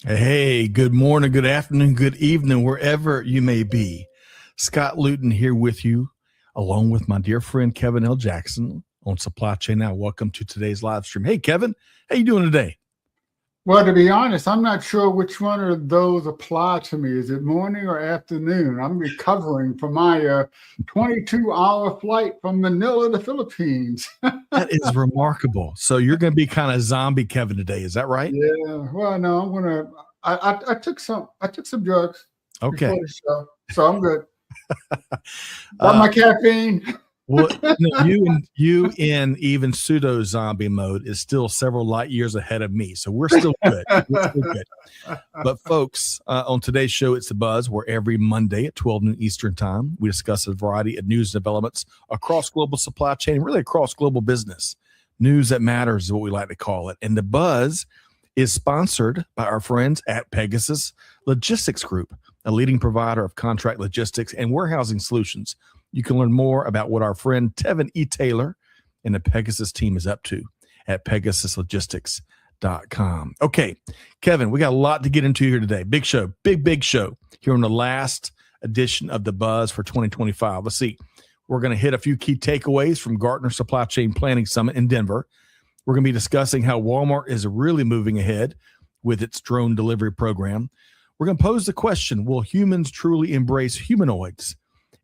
Hey, good morning, good afternoon, good evening, wherever you may be. Scott Luton here with you, along with my dear friend Kevin L. Jackson on Supply Chain Now. Welcome to today's live stream. Hey, Kevin, how you doing today? Well, to be honest, I'm not sure which one of those apply to me. Is it morning or afternoon? I'm recovering from my 22-hour flight from Manila, the Philippines. That is remarkable. So you're going to be kind of zombie Kevin today, is that right? Yeah. Well, no, I'm gonna. I took some drugs Okay. before the show, so I'm good. Got my caffeine. Well, you in even pseudo zombie mode is still several light years ahead of me. So we're still good. We're still good. But folks, on today's show, It's The Buzz, where every Monday at 12 noon Eastern time, we discuss a variety of news developments across global supply chain, really across global business. News that matters is what we like to call it. And The Buzz is sponsored by our friends at Pegasus Logistics Group, a leading provider of contract logistics and warehousing solutions. You can learn more about what our friend Tevin E. Taylor and the Pegasus team is up to at pegasuslogistics.com. Okay, Kevin, we got a lot to get into here today. Big show, big show here on the last edition of The Buzz for 2025. Let's see. We're going to hit a few key takeaways from Gartner Supply Chain Planning Summit in Denver. We're going to be discussing how Walmart is really moving ahead with its drone delivery program. We're going to pose the question, will humans truly embrace humanoids?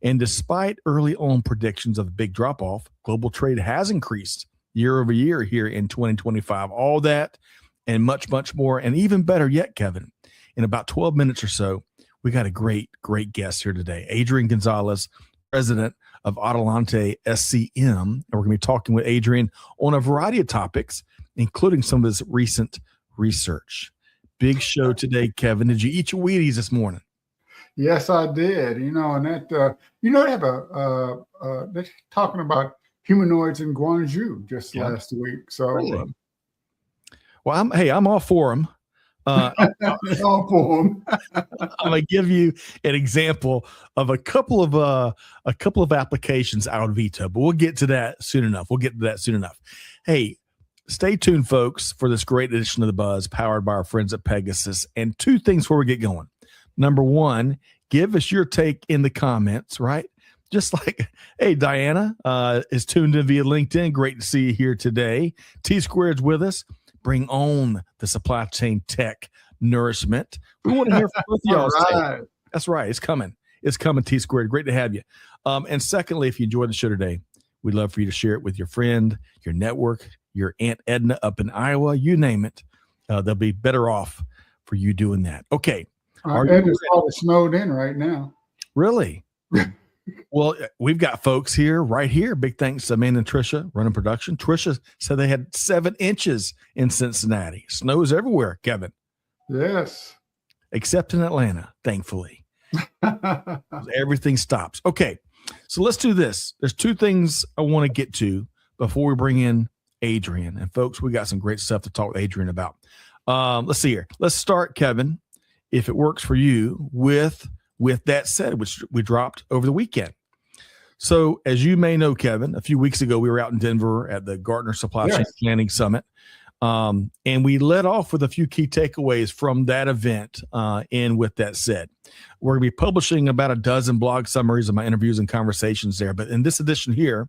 And despite early on predictions of a big drop-off, global trade has increased year over year here in 2025. All that and much, much more. And even better yet, Kevin, in about 12 minutes or so, we got a great guest here today. Adrian Gonzalez, president of Adelante SCM. And we're going to be talking with Adrian on a variety of topics, including some of his recent research. Big show today, Kevin. Did you eat your Wheaties this morning? Yes, I did. And that they have they're talking about humanoids in Guangzhou just last week. So, really? Well, I'm all for them. all for them. I'm gonna give you an example of a couple of applications out of Vita, but we'll get to that soon enough. Hey, stay tuned, folks, for this great edition of The Buzz, powered by our friends at Pegasus. And two things before we get going. Number one, give us your take in the comments, right? Just like, hey, Diana is tuned in via LinkedIn. Great to see you here today. T-Squared's with us. Bring on the supply chain tech nourishment. We want to hear from both of y'all. Right. That's right. It's coming. T-Squared. Great to have you. And secondly, if you enjoyed the show today, we'd love for you to share it with your friend, your network, your Aunt Edna up in Iowa, you name it. They'll be better off for you doing that. Okay. Edna's probably snowed in right now. Really? Well, we've got folks here, right here. Big thanks to Amanda and Tricia running production. Tricia said they had 7 inches in Cincinnati. Snows everywhere, Kevin. Yes. Except in Atlanta, thankfully. Everything stops. Okay, so let's do this. There's 2 things I want to get to before we bring in Adrian. And folks, we got some great stuff to talk to Adrian about. Let's see here. Let's start, Kevin, if it works for you, with that said, which we dropped over the weekend. So as you may know, Kevin, a few weeks ago, we were out in Denver at the Gartner Supply Chain Planning Summit. And we led off with a few key takeaways from that event. And with that said, we're going to be publishing about a dozen blog summaries of my interviews and conversations there. But in this edition here,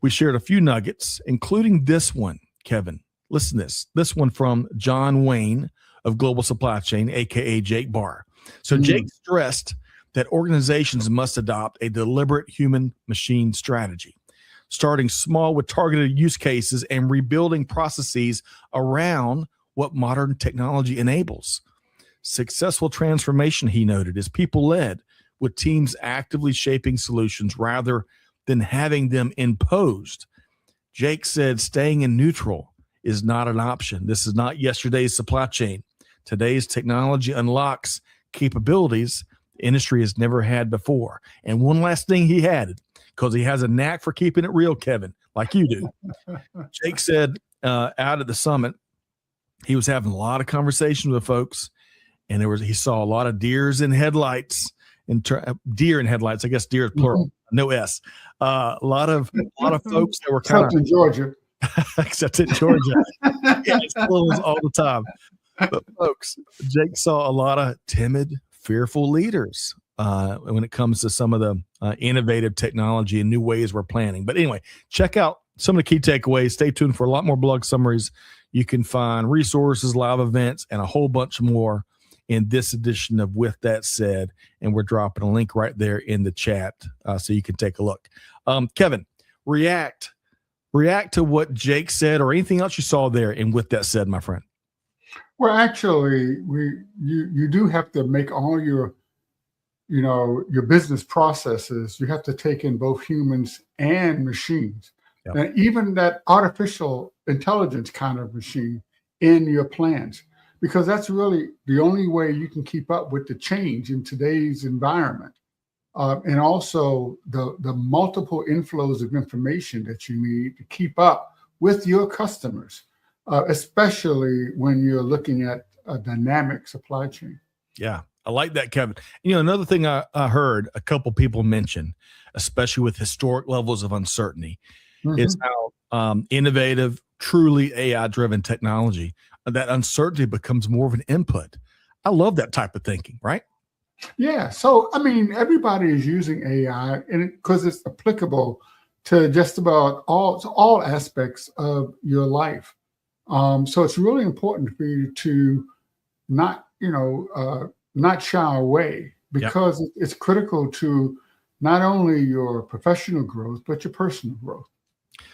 we shared a few nuggets, including this one, Kevin. Listen to this one from John Wayne of Global Supply Chain, a.k.a. Jake Barr. So Jake stressed that organizations must adopt a deliberate human-machine strategy, starting small with targeted use cases and rebuilding processes around what modern technology enables. Successful transformation, he noted, is people-led, with teams actively shaping solutions rather than having them imposed. Jake said staying in neutral is not an option. This is not yesterday's supply chain. Today's technology unlocks capabilities the industry has never had before. And one last thing he added, because he has a knack for keeping it real, Kevin, like you do. Jake said out at the summit, he was having a lot of conversations with folks, and he saw a lot of deers in headlights, deer in headlights. I guess deer is plural, no S. A lot of folks that were kind of in Georgia. except in Georgia. Yeah, it's all the time. But folks, Jake saw a lot of timid, fearful leaders when it comes to some of the innovative technology and new ways we're planning. But anyway, check out some of the key takeaways. Stay tuned for a lot more blog summaries. You can find resources, live events, and a whole bunch more in this edition of With That Said. And we're dropping a link right there in the chat so you can take a look. Kevin, react to what Jake said or anything else you saw there in With That Said, my friend. Well, actually, you do have to make all your business processes. You have to take in both humans and machines, Yep. and even that artificial intelligence kind of machine in your plans, because that's really the only way you can keep up with the change in today's environment, and also the multiple inflows of information that you need to keep up with your customers. Especially when you're looking at a dynamic supply chain. Yeah, I like that, Kevin. Another thing I heard a couple people mention, especially with historic levels of uncertainty, is how innovative, truly AI-driven technology, that uncertainty becomes more of an input. I love that type of thinking, right? Yeah. So, I mean, everybody is using AI because it's applicable to just about all aspects of your life. So it's really important for you to not shy away, because it's critical to not only your professional growth, but your personal growth.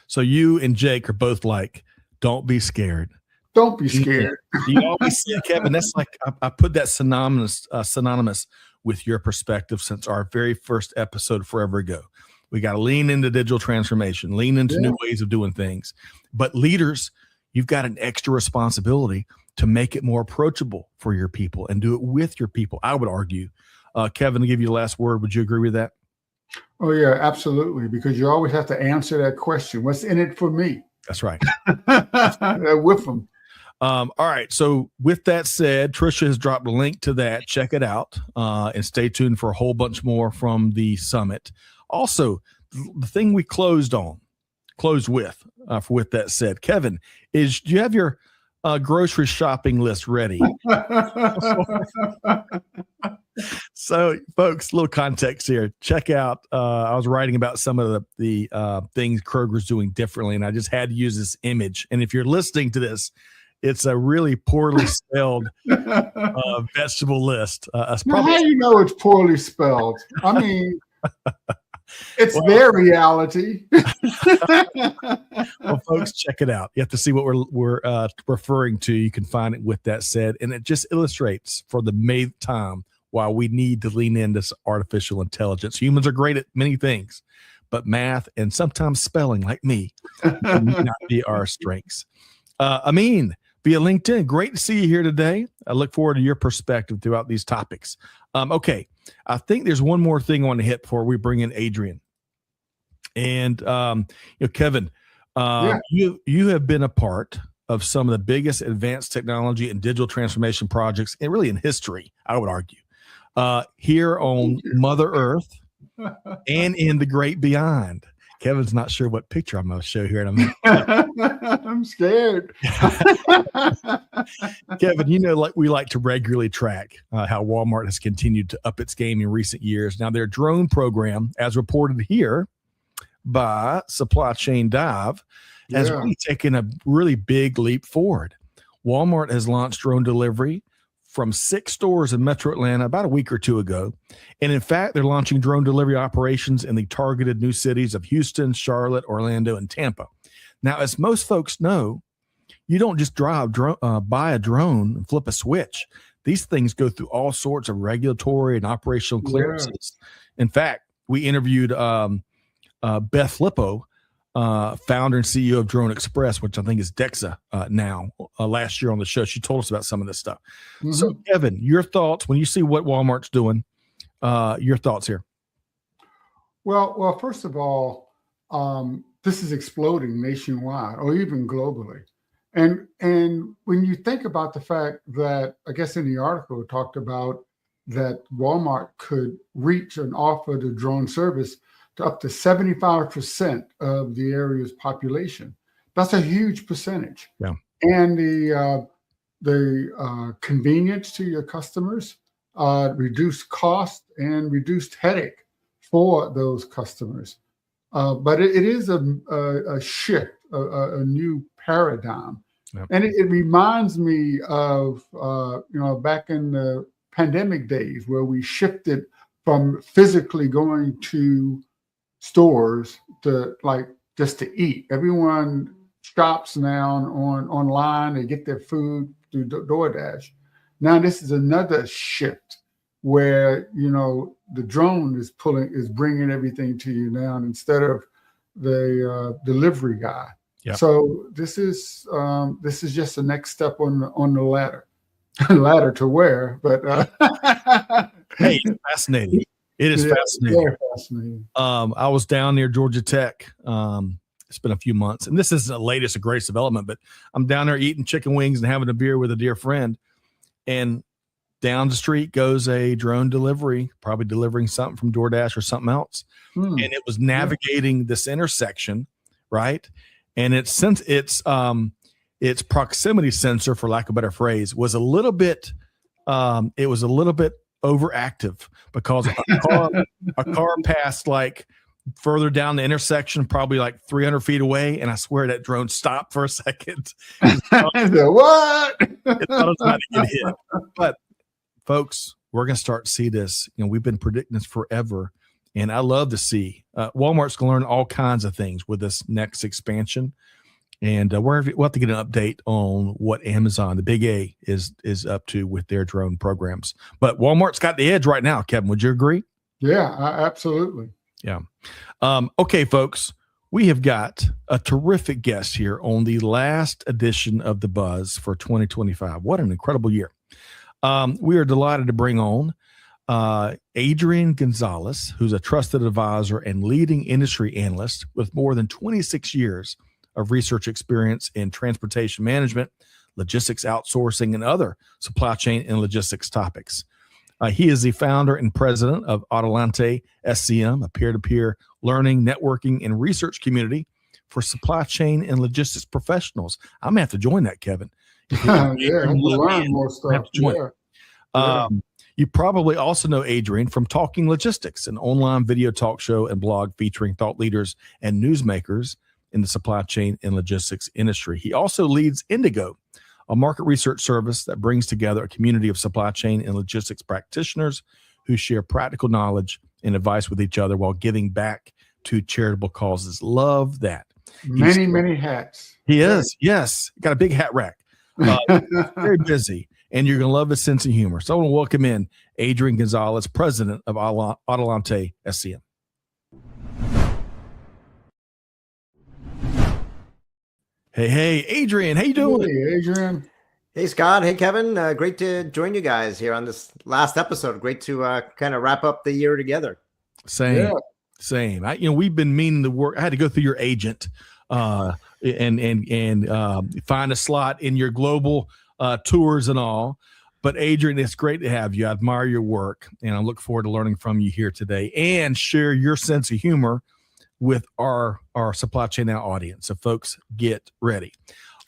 So you and Jake are both like, don't be scared. Don't be scared. You always say, Kevin, that's like, I put that synonymous with your perspective since our very first episode forever ago. We got to lean into digital transformation, lean into new ways of doing things. But leaders, you've got an extra responsibility to make it more approachable for your people and do it with your people, I would argue. Kevin, to give you the last word, would you agree with that? Oh, yeah, absolutely. Because you always have to answer that question. What's in it for me? That's right. With them. All right. So with that said, Tricia has dropped a link to that. Check it out and stay tuned for a whole bunch more from the summit. Also, the thing we closed with that said, Kevin, do you have your grocery shopping list ready? So, folks, a little context here. Check out, I was writing about some of the things Kroger's doing differently, and I just had to use this image. And if you're listening to this, it's a really poorly spelled vegetable list. How do you know it's poorly spelled? I mean, it's their reality. Well, folks, check it out. You have to see what we're referring to. You can find it With That Said, and it just illustrates for the 8th time why we need to lean into artificial intelligence. Humans are great at many things, but math and sometimes spelling, like me, may not be our strengths. Amin, via LinkedIn, great to see you here today. I look forward to your perspective throughout these topics. Okay, I think there's one more thing I want to hit before we bring in Adrian. And Kevin, you have been a part of some of the biggest advanced technology and digital transformation projects, and really in history, I would argue, here on Mother Earth and in the great beyond. Kevin's not sure what picture I'm going to show here in a minute. I'm scared. Kevin, like we like to regularly track how Walmart has continued to up its game in recent years. Now, their drone program, as reported here by Supply Chain Dive, has really taken a really big leap forward. Walmart has launched drone delivery from 6 stores in Metro Atlanta about a week or two ago. And in fact, they're launching drone delivery operations in the targeted new cities of Houston, Charlotte, Orlando, and Tampa. Now, as most folks know, you don't just buy a drone and flip a switch. These things go through all sorts of regulatory and operational clearances. In fact, we interviewed Beth Lippo, founder and CEO of Drone Express, which I think is DEXA now, last year on the show. She told us about some of this stuff. Mm-hmm. So, Kevin, your thoughts when you see what Walmart's doing, your thoughts here. Well, first of all, this is exploding nationwide or even globally. And when you think about the fact that, I guess in the article it talked about that Walmart could reach and offer the drone service to up to 75% of the area's population. That's a huge percentage. Yeah. And the the convenience to your customers, reduced cost, and reduced headache for those customers. But it is a shift, a new paradigm. Yep. And it reminds me of, back in the pandemic days where we shifted from physically going to stores to just to eat. Everyone shops now online. They get their food through DoorDash. Now this is another shift where, the drone is bringing everything to you now instead of the delivery guy. Yep. So this is just the next step on the ladder. Ladder to where? But hey, it's fascinating. It is fascinating. Very fascinating. I was down near Georgia Tech. It's been a few months, and this isn't the latest or greatest development, but I'm down there eating chicken wings and having a beer with a dear friend, and down the street goes a drone delivery, probably delivering something from DoorDash or something else. And it was navigating this intersection, right? And its proximity sensor, for lack of a better phrase, was a little bit overactive because a car passed further down the intersection, probably 300 feet away, and I swear that drone stopped for a second. What? It thought it was about to get hit. But folks, we're going to start to see this. We've been predicting this forever, and I love to see Walmart's going to learn all kinds of things with this next expansion. And we'll have to get an update on what Amazon, the big A, is up to with their drone programs. But Walmart's got the edge right now, Kevin. Would you agree? Yeah, absolutely. Yeah. Okay, folks, we have got a terrific guest here on the last edition of The Buzz for 2025. What an incredible year. We are delighted to bring on Adrian Gonzalez, who's a trusted advisor and leading industry analyst with more than 26 years of research experience in transportation management, logistics outsourcing, and other supply chain and logistics topics. He is the founder and president of Adelante SCM, a peer-to-peer learning, networking, and research community for supply chain and logistics professionals. I'm going to have to join that, Kevin. We'll learn more stuff. You probably also know Adrian from Talking Logistics, an online video talk show and blog featuring thought leaders and newsmakers in the supply chain and logistics industry. He also leads Indigo, a market research service that brings together a community of supply chain and logistics practitioners who share practical knowledge and advice with each other while giving back to charitable causes. Love that. Many hats. He is. Yes. Got a big hat rack. Very busy. And you're going to love his sense of humor. So I want to welcome in Adrian Gonzalez, president of Adelante SCM. Hey, Adrian, how you doing? Hey, Adrian. Hey, Scott. Hey, Kevin. Great to join you guys here on this last episode. Great to kind of wrap up the year together. Same. We've been meaning to work. I had to go through your agent and find a slot in your global tours and all. But Adrian, it's great to have you. I admire your work, and I look forward to learning from you here today and share your sense of humor with our supply chain now audience. So folks, get ready.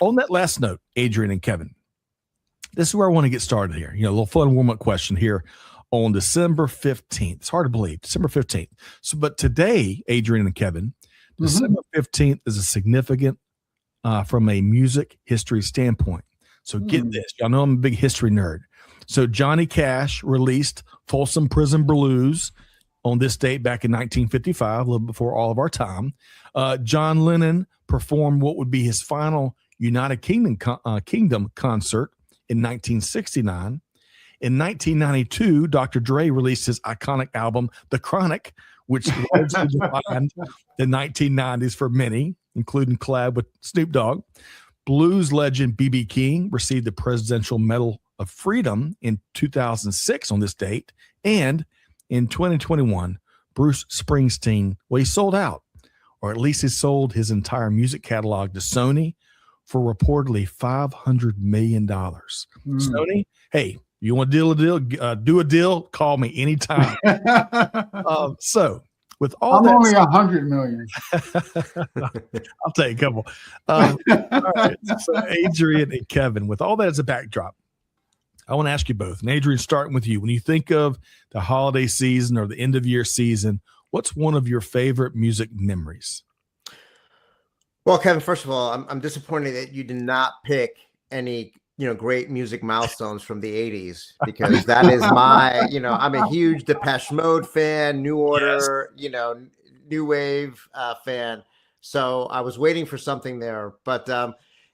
On that last note, Adrian and Kevin, this is where I want to get started here. A little fun warm-up question here on December 15th. It's hard to believe, December 15th. So, but today, Adrian and Kevin, December 15th is a significant from a music history standpoint. So get this. Y'all know I'm a big history nerd. So Johnny Cash released Folsom Prison Blues on this date back in 1955, a little before all of our time. John Lennon performed what would be his final United Kingdom concert in 1969. In 1992, Dr. Dre released his iconic album, The Chronic, which largely defined the 1990s for many, including collab with Snoop Dogg. Blues legend B.B. King received the Presidential Medal of Freedom in 2006 on this date. And in 2021, Bruce Springsteen, he sold out, or at least he sold his entire music catalog to Sony for reportedly $500 million. Sony, hey, you want to do a deal? Call me anytime. So with all I'm that, only 100 million. I'll take a couple. All right. So Adrian and Kevin, with all that as a backdrop, I want to ask you both. And Adrian, starting with you, when you think of the holiday season or the end of year season, what's one of your favorite music memories? Well, Kevin, first of all, I'm disappointed that you did not pick any, great music milestones from the 80s, because that is my, I'm a huge Depeche Mode fan, New Order, New Wave fan. So I was waiting for something there. But,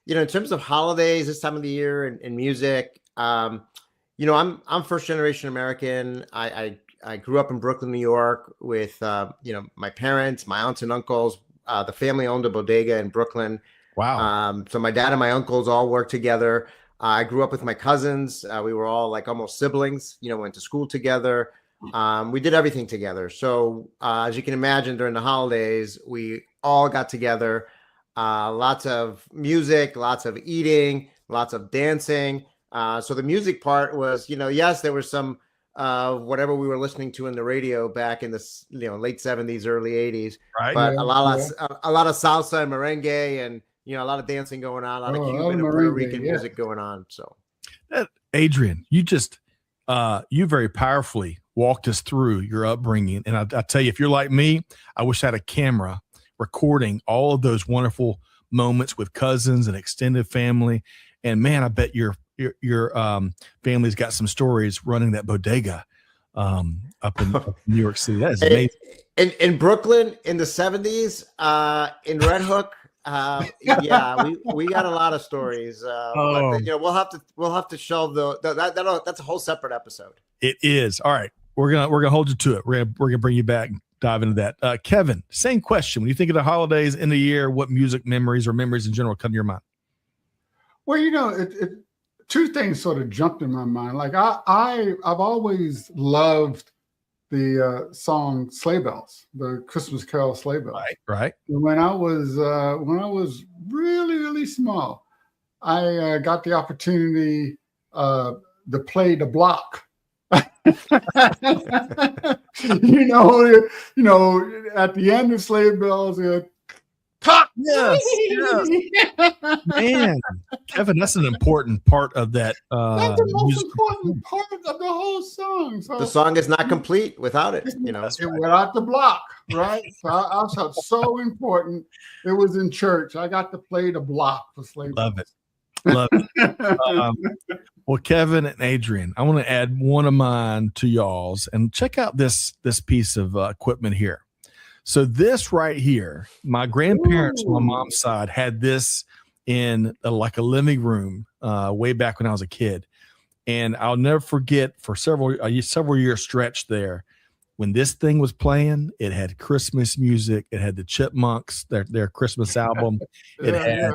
in terms of holidays this time of the year and music, I'm first generation American. I grew up in Brooklyn, New York with, my parents, my aunts and uncles. The family owned a bodega in Brooklyn. Wow. So my dad and my uncles all worked together. I grew up with my cousins. We were all like almost siblings, went to school together. We did everything together. So as you can imagine, during the holidays, we all got together. Lots of music, lots of eating, lots of dancing. So the music part was, yes, there was some whatever we were listening to in the radio back in the late 70s, early 80s, Right. but a lot of salsa and merengue, and a lot of dancing going on, a lot of Cuban and Puerto Rican music going on. So Adrian, you just you very powerfully walked us through your upbringing, and I tell you, if you're like me, I wish I had a camera recording all of those wonderful moments with cousins and extended family. And man, I bet your family's got some stories running that bodega up in New York City. That is amazing. In Brooklyn in the 70s, in Red Hook, we got a lot of stories. But we'll have to show that's a whole separate episode. It is. All right. We're gonna hold you to it. We're gonna bring you back and dive into that. Kevin, same question. When you think of the holidays in the year, what music memories or memories in general come to your mind? Well, two things sort of jumped in my mind. Like I've always loved the song Sleigh Bells, the Christmas Carol Sleigh Bells. Right. When I was really, really small, I got the opportunity to play the block. At the end of Sleigh Bells, pop. Yes. Man, Kevin, that's an important part of that. That's the most important part of the whole song. So the song is not complete without it. Without the block, right? So I felt so important. It was in church. I got to play the block for Sleigh Bells. Love it. Well, Kevin and Adrian, I want to add one of mine to y'all's, and check out this piece of equipment here. So this right here, my grandparents on my mom's side had this in like a living room way back when I was a kid, and I'll never forget for several year stretch there when this thing was playing. It had Christmas music. It had the Chipmunks, their Christmas album. It had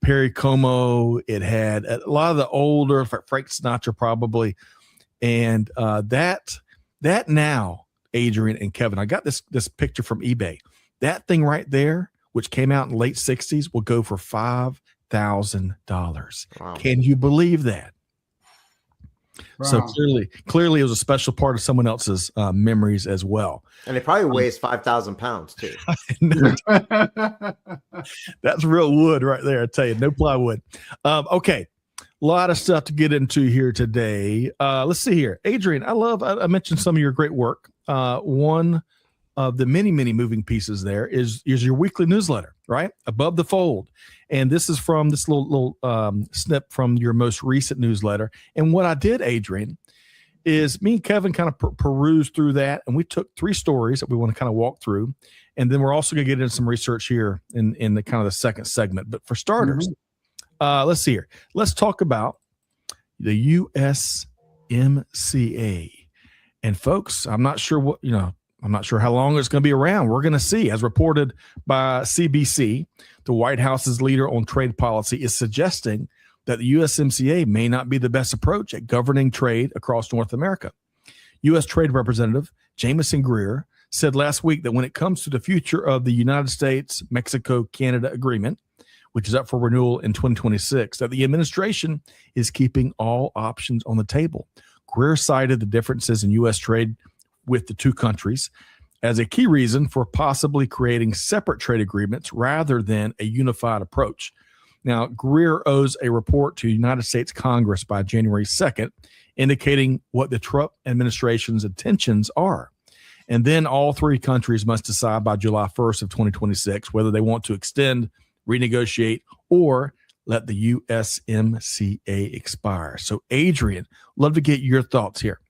Perry Como. It had a lot of the older Frank Sinatra probably, and that now, Adrian and Kevin, I got this picture from eBay. That thing right there, which came out in the late 60s, will go for $5,000. Wow. Can you believe that? Wow. So clearly it was a special part of someone else's memories as well. And it probably weighs 5,000 pounds too. That's real wood right there. I tell you, no plywood. Okay. A lot of stuff to get into here today. Let's see here. Adrian, I mentioned some of your great work. One of the many, many moving pieces there is your weekly newsletter, right? Above the Fold. And this is from this little snip from your most recent newsletter. And what I did, Adrian, is me and Kevin kind of perused through that. And we took 3 stories that we want to kind of walk through. And then we're also going to get into some research here in the kind of the second segment. But for starters, let's see here. Let's talk about the USMCA. And folks, I'm not sure how long it's going to be around. We're going to see. As reported by CBC, the White House's leader on trade policy is suggesting that the USMCA may not be the best approach at governing trade across North America. U.S. Trade Representative Jamieson Greer said last week that when it comes to the future of the United States-Mexico-Canada agreement, which is up for renewal in 2026, that the administration is keeping all options on the table. Greer cited the differences in U.S. trade with the two countries as a key reason for possibly creating separate trade agreements rather than a unified approach. Now, Greer owes a report to United States Congress by January 2nd, indicating what the Trump administration's intentions are. And then all three countries must decide by July 1st of 2026 whether they want to extend, renegotiate, or let the USMCA expire. So, Adrian, love to get your thoughts here.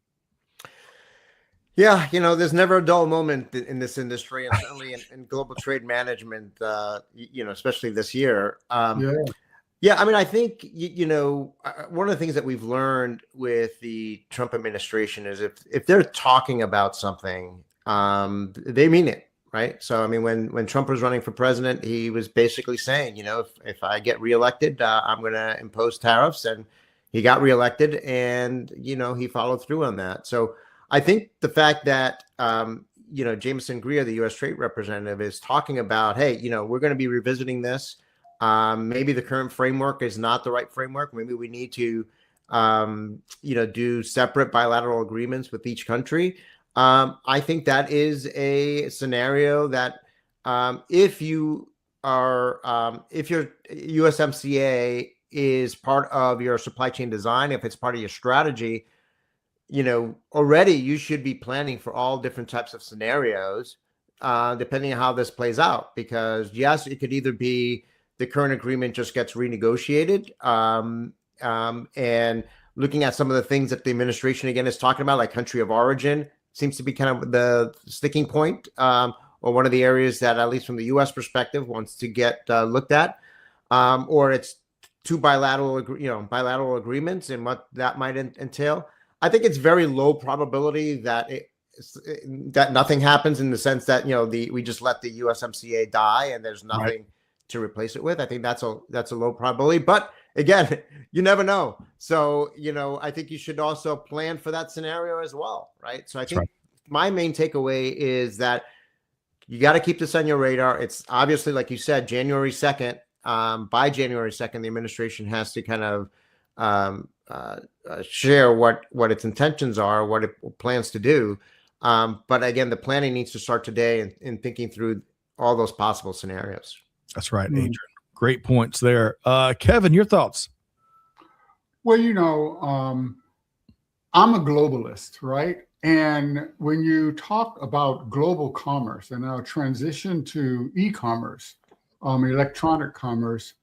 Yeah, there's never a dull moment in this industry, and certainly in global trade management, especially this year. Yeah, I mean, I think, one of the things that we've learned with the Trump administration is if they're talking about something, they mean it, right? So, I mean, when Trump was running for president, he was basically saying, if I get reelected, I'm going to impose tariffs, and he got reelected, and, he followed through on that. So I think the fact that, Jameson Greer, the U.S. Trade Representative, is talking about, hey, we're going to be revisiting this. Maybe the current framework is not the right framework. Maybe we need to, do separate bilateral agreements with each country. I think that is a scenario that if your USMCA is part of your supply chain design, if it's part of your strategy, already you should be planning for all different types of scenarios, depending on how this plays out. Because yes, it could either be the current agreement just gets renegotiated, and looking at some of the things that the administration again is talking about, like country of origin, seems to be kind of the sticking point, or one of the areas that, at least from the U.S. perspective, wants to get looked at, or it's two bilateral agreements and what that might entail. I think it's very low probability that that nothing happens, in the sense that we just let the USMCA die and there's nothing to replace it with. I think that's a low probability, but again, you never know. So I think you should also plan for that scenario as well, right? So I think my main takeaway is that you got to keep this on your radar. It's obviously, like you said, January 2nd. By January 2nd, the administration has to kind of share what its intentions are, what it plans to do. But again, the planning needs to start today in thinking through all those possible scenarios. That's right, Adrian. Great points there. Kevin, your thoughts? Well, I'm a globalist, right? And when you talk about global commerce and our transition to e-commerce, electronic commerce,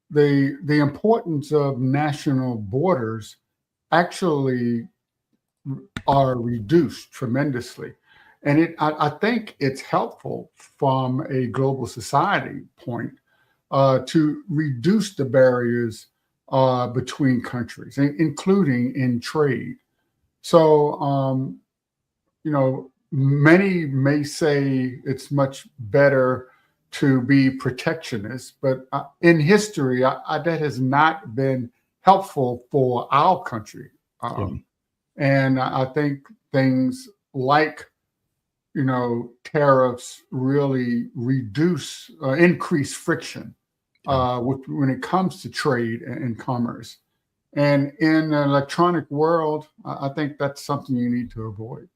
the importance of national borders actually are reduced tremendously. And I think it's helpful from a global society point to reduce the barriers between countries, including in trade. So, many may say it's much better to be protectionist, but in history, that has not been helpful for our country. And I think things like, tariffs really increase friction when it comes to trade and commerce. And in the electronic world, I think that's something you need to avoid.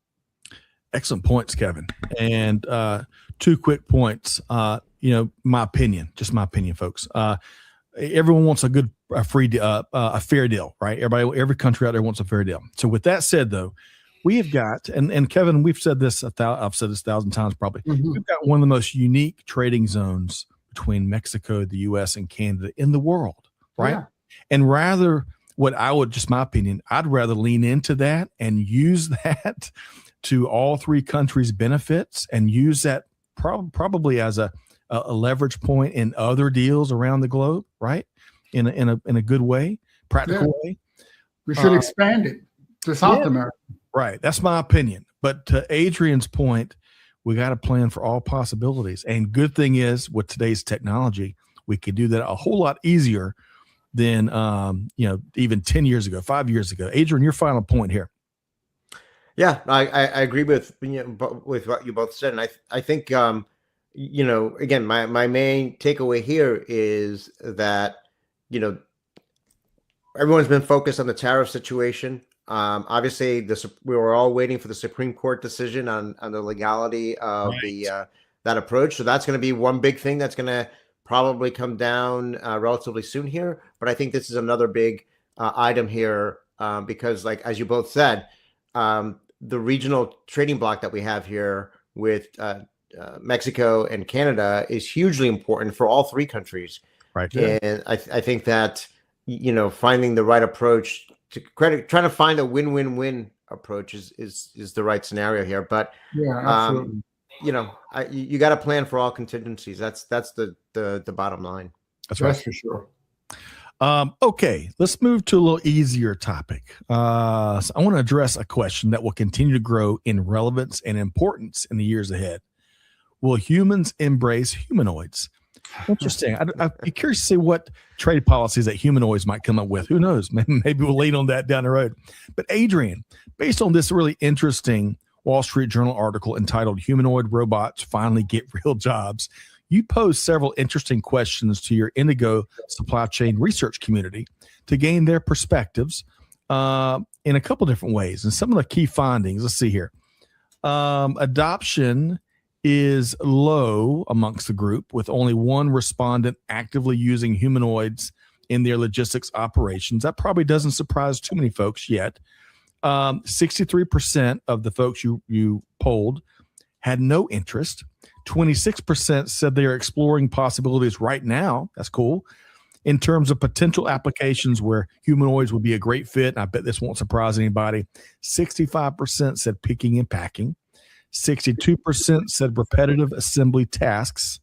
Excellent points, Kevin. And two quick points. My opinion, just my opinion, folks. Everyone wants a fair deal, right? Every country out there wants a fair deal. So with that said, though, we have got, and Kevin, we've said this, I've said this 1,000 times probably. We've got one of the most unique trading zones between Mexico, the U.S., and Canada in the world, right? Yeah. And just my opinion, I'd rather lean into that and use that to all three countries' benefits, and use that probably as a leverage point in other deals around the globe, right? In a good way, practical way. We should expand it to South America. Right. That's my opinion. But to Adrian's point, we got to plan for all possibilities. And good thing is, with today's technology, we can do that a whole lot easier than even 10 years ago, 5 years ago. Adrian, your final point here. Yeah, I agree with what you both said. And I think again, my main takeaway here is that everyone's been focused on the tariff situation. Obviously, we were all waiting for the Supreme Court decision on the legality of that approach. So that's going to be one big thing that's going to probably come down relatively soon here. But I think this is another big item here because, like as you both said, the regional trading bloc that we have here with Mexico and Canada is hugely important for all three countries. Right. And I think that, finding the right approach trying to find a win-win-win approach is the right scenario here. But yeah, absolutely. You got to plan for all contingencies. That's the bottom line. That's right. That's for sure. Okay, let's move to a little easier topic. So I want to address a question that will continue to grow in relevance and importance in the years ahead. Will humans embrace humanoids? Interesting. I'd be curious to see what trade policies that humanoids might come up with. Who knows? Maybe we'll lean on that down the road. But Adrian, based on this really interesting Wall Street Journal article entitled "Humanoid Robots Finally Get Real Jobs," you posed several interesting questions to your Indigo supply chain research community to gain their perspectives in a couple different ways. And some of the key findings, let's see here. Adoption is low amongst the group, with only one respondent actively using humanoids in their logistics operations. That probably doesn't surprise too many folks yet. 63% of the folks you polled had no interest. 26% said they are exploring possibilities right now. That's cool. In terms of potential applications where humanoids would be a great fit, and I bet this won't surprise anybody, 65% said picking and packing. 62% said repetitive assembly tasks,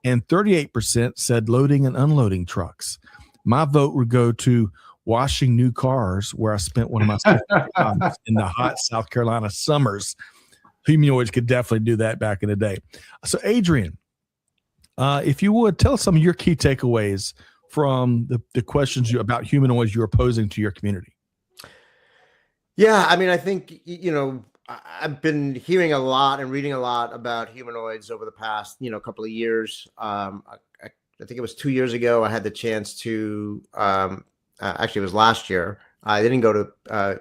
and 38% said loading and unloading trucks. My vote would go to washing new cars, where I spent one of my times in the hot South Carolina summers. Humanoids could definitely do that back in the day. So, Adrian, if you would, tell us some of your key takeaways from the questions about humanoids you're posing to your community. Yeah, I mean, I think, I've been hearing a lot and reading a lot about humanoids over the past, couple of years. I think it was 2 years ago I had the chance to, actually it was last year. I didn't go to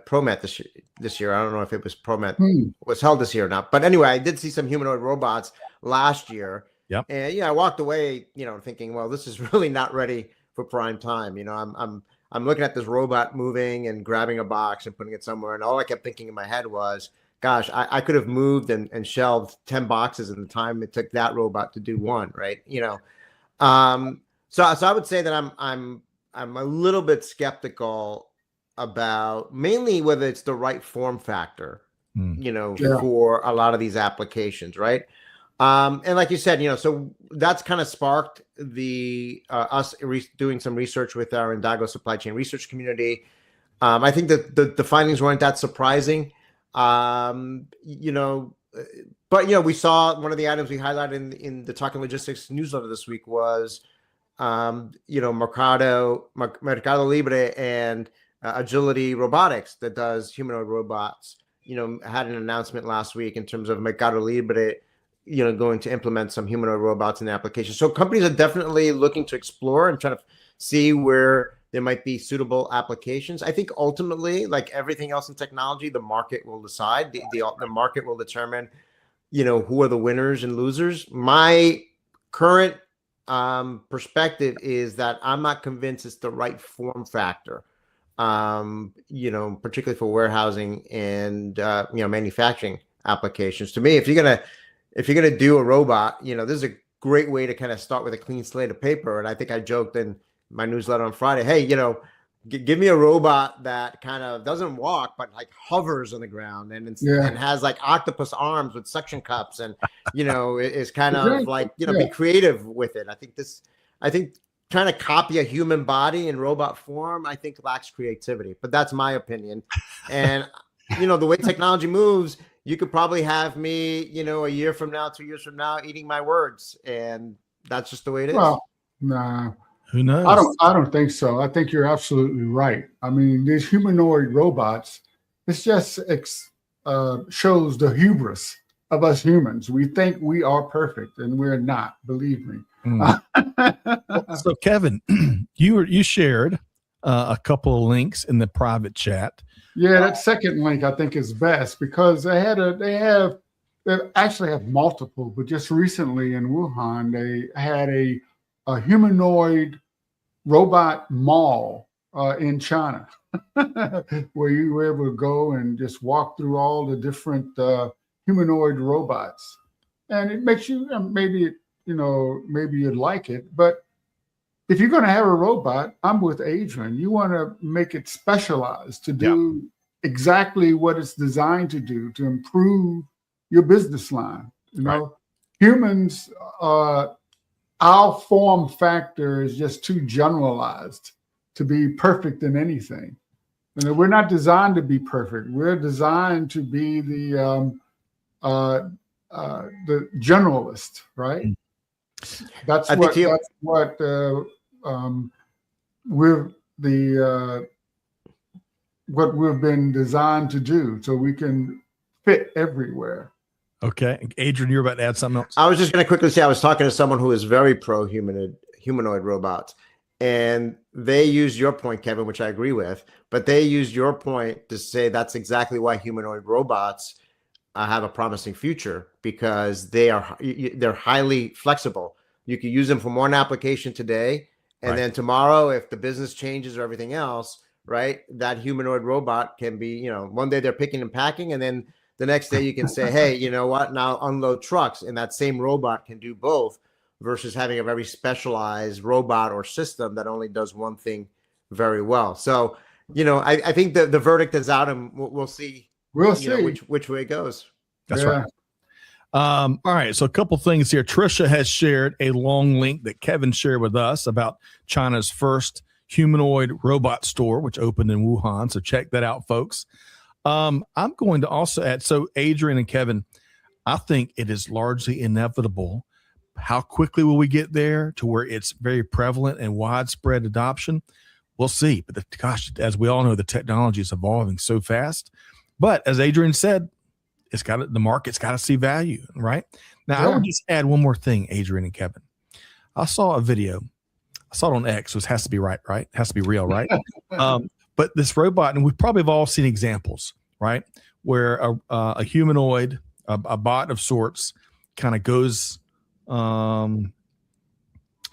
ProMet this year. I don't know if it was ProMet was held this year or not. But anyway, I did see some humanoid robots last year. Yep. And I walked away, thinking, well, this is really not ready for prime time. I'm looking at this robot moving and grabbing a box and putting it somewhere, and all I kept thinking in my head was, gosh, I could have moved and shelved 10 boxes in the time it took that robot to do one, right? So I would say that I'm a little bit skeptical about mainly whether it's the right form factor, for a lot of these applications, right? And like you said, so that's kind of sparked us doing some research with our Indigo supply chain research community. I think that the findings weren't that surprising. But we saw one of the items we highlighted in the Talking Logistics newsletter this week was, Mercado Libre and Agility Robotics that does humanoid robots, had an announcement last week in terms of Mercado Libre, going to implement some humanoid robots in the application. So companies are definitely looking to explore and trying to see where there might be suitable applications. I think ultimately, like everything else in technology, the market will decide. The market will determine, who are the winners and losers. My current perspective is that I'm not convinced it's the right form factor, particularly for warehousing and manufacturing applications. To me, if you're gonna do a robot, this is a great way to kind of start with a clean slate of paper. And I think I joked in my newsletter on Friday, hey, give me a robot that kind of doesn't walk, but like hovers on the ground and has like octopus arms with suction cups and, is kind of like, be creative with it. I think trying to copy a human body in robot form, I think lacks creativity, but that's my opinion. And, the way technology moves, you could probably have me, a year from now, 2 years from now, eating my words. And that's just the way it is. Well, nah. Who knows? I don't think so. I think you're absolutely right. I mean, these humanoid robots, this just shows the hubris of us humans. We think we are perfect, and we're not. Believe me. So, Kevin, you shared a couple of links in the private chat. Yeah, that second link I think is best because they actually have multiple, but just recently in Wuhan they had a humanoid robot mall in China where you were able to go and just walk through all the different humanoid robots, and it makes you maybe you'd like it, but if you're going to have a robot, I'm with Adrian. You want to make it specialized to do exactly what it's designed to do to improve your business line. Humans, our form factor is just too generalized to be perfect in anything. We're not designed to be perfect. We're designed to be the generalist, right? That's what we've been designed to do, so we can fit everywhere. Okay, Adrian, you're about to add something else. I was just going to quickly say I was talking to someone who is very pro humanoid robots, and they used your point, Kevin, which I agree with. But they used your point to say that's exactly why humanoid robots have a promising future, because they're highly flexible. You can use them for one application today, and then tomorrow, if the business changes or everything else, right, that humanoid robot can be, one day they're picking and packing, and then the next day you can say, hey, you know what, now unload trucks, and that same robot can do both, versus having a very specialized robot or system that only does one thing very well. So, I think the verdict is out, and we'll see. We'll see which way it goes. That's right. All right. So a couple things here. Trisha has shared a long link that Kevin shared with us about China's first humanoid robot store, which opened in Wuhan. So check that out, folks. I'm going to also add, so Adrian and Kevin, I think it is largely inevitable. How quickly will we get there to where it's very prevalent and widespread adoption? We'll see. But as we all know, the technology is evolving so fast. But as Adrian said, the market's got to see value, right? Now, I would just add one more thing, Adrian and Kevin. I saw a video. I saw it on X, so it has to be right? It has to be real, right? But this robot, and we probably have all seen examples, right, where a humanoid, a bot of sorts, kind of goes